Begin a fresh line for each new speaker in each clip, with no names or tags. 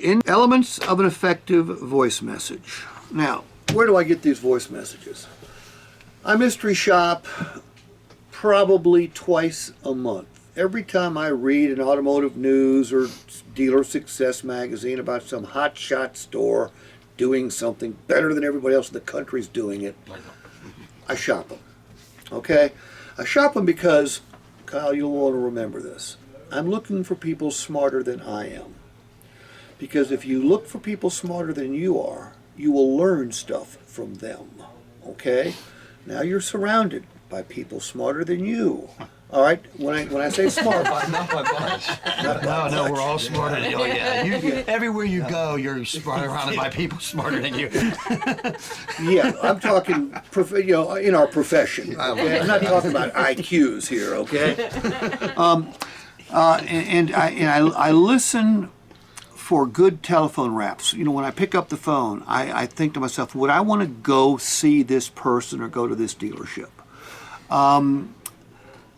In elements of an effective voice message. Now, where do I get these voice messages? I mystery shop probably twice a month. Every time I read an Automotive News or Dealer Success magazine about some hotshot store doing something better than everybody else in the country's doing it, I shop them. Okay? I shop them because, Kyle, you'll want to remember this. I'm looking for people smarter than I am. Because if you look for people smarter than you are, you will learn stuff from them. Okay? Now you're surrounded by people smarter than you. All right? When I say smart,
Not by much. No, we're all smarter than you. Oh, yeah. Everywhere you go, you're surrounded by people smarter than you.
yeah, I'm talking, in our profession. Okay? I'm not talking about IQs here. Okay? I listen for good telephone raps. When I pick up the phone, I think to myself, would I want to go see this person or go to this dealership?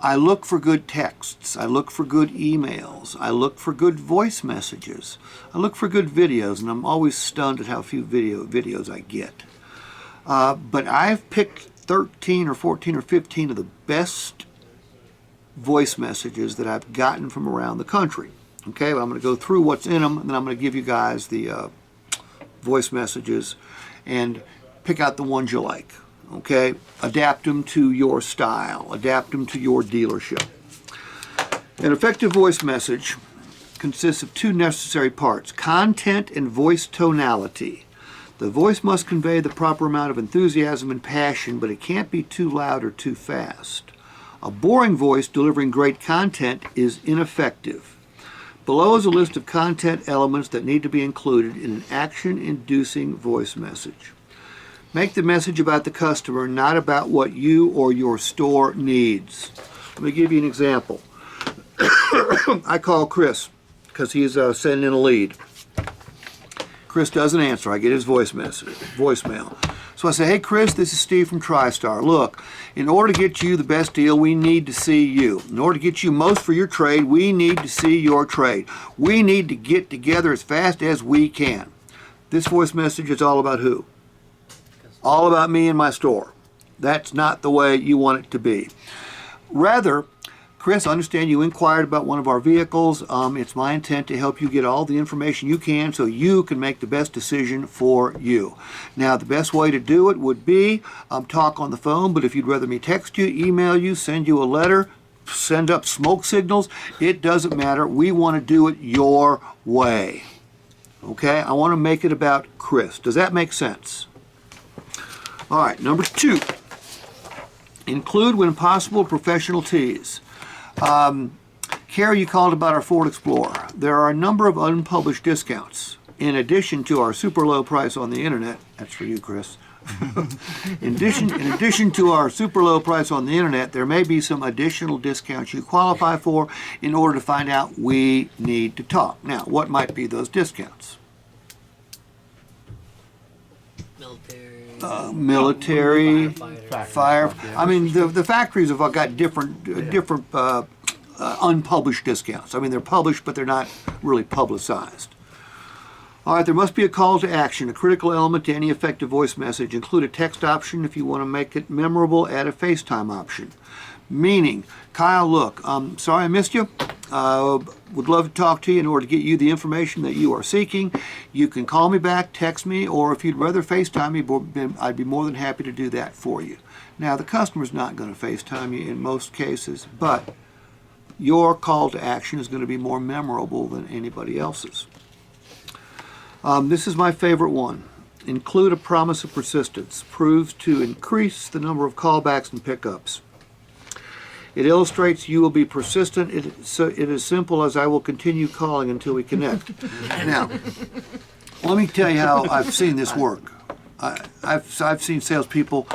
I look for good texts. I look for good emails. I look for good voice messages. I look for good videos, and I'm always stunned at how few videos I get. But I've picked 13 or 14 or 15 of the best voice messages that I've gotten from around the country. Okay, well, I'm going to go through what's in them, and then I'm going to give you guys the voice messages and pick out the ones you like. Okay, adapt them to your style, adapt them to your dealership. An effective voice message consists of two necessary parts: content and voice tonality. The voice must convey the proper amount of enthusiasm and passion, but it can't be too loud or too fast. A boring voice delivering great content is ineffective. Below is a list of content elements that need to be included in an action-inducing voice message. Make the message about the customer, not about what you or your store needs. Let me give you an example. I call Chris because he's sending in a lead. Chris doesn't answer. I get his voicemail. So I say, hey Chris, this is Steve from TriStar. Look, in order to get you the best deal, we need to see you. In order to get you most for your trade, we need to see your trade. We need to get together as fast as we can. This voice message is all about who? All about me and my store. That's not the way you want it to be. Rather, Chris, I understand you inquired about one of our vehicles. It's my intent to help you get all the information you can so you can make the best decision for you. Now, the best way to do it would be talk on the phone, but if you'd rather me text you, email you, send you a letter, send up smoke signals, it doesn't matter. We want to do it your way. Okay? I want to make it about Chris. Does that make sense? All right, number 2. Include, when possible, professional teas. Carrie, you called about our Ford Explorer. There are a number of unpublished discounts. In addition to our super low price on the internet, that's for you, Chris. in addition to our super low price on the internet, there may be some additional discounts you qualify for. In order to find out, we need to talk. Now, what might be those discounts? Military, fire. I mean, the factories have got different unpublished discounts. I mean, they're published, but they're not really publicized. All right, there must be a call to action, a critical element to any effective voice message. Include a text option. If you want to make it memorable, add a FaceTime option. Meaning, Kyle, look, sorry I missed you. Would love to talk to you in order to get you the information that you are seeking. You can call me back, text me, or if you'd rather FaceTime me, I'd be more than happy to do that for you. Now, the customer's not going to FaceTime you in most cases, but your call to action is going to be more memorable than anybody else's. This is my favorite one. Include a promise of persistence. Proves to increase the number of callbacks and pickups. It illustrates you will be persistent. It is simple as I will continue calling until we connect. Now, let me tell you how I've seen this work. I've seen salespeople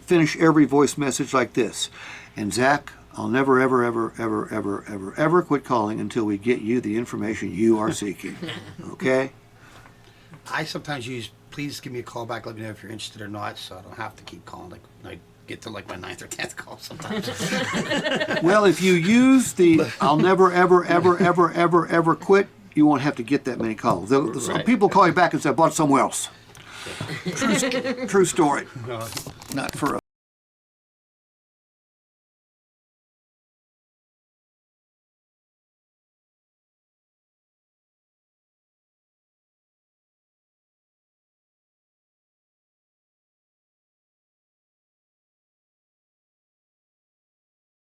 finish every voice message like this. And Zach, I'll never, ever, ever, ever, ever, ever, ever quit calling until we get you the information you are seeking. Okay?
I sometimes use, please give me a call back, let me know if you're interested or not, so I don't have to keep calling. Like, I get to like my 9th or 10th call sometimes.
Well, if you use the I'll never, ever, ever, ever, ever, ever quit you won't have to get that many calls. Some
Right.
people call you back and say, I bought it somewhere else. True story. Not for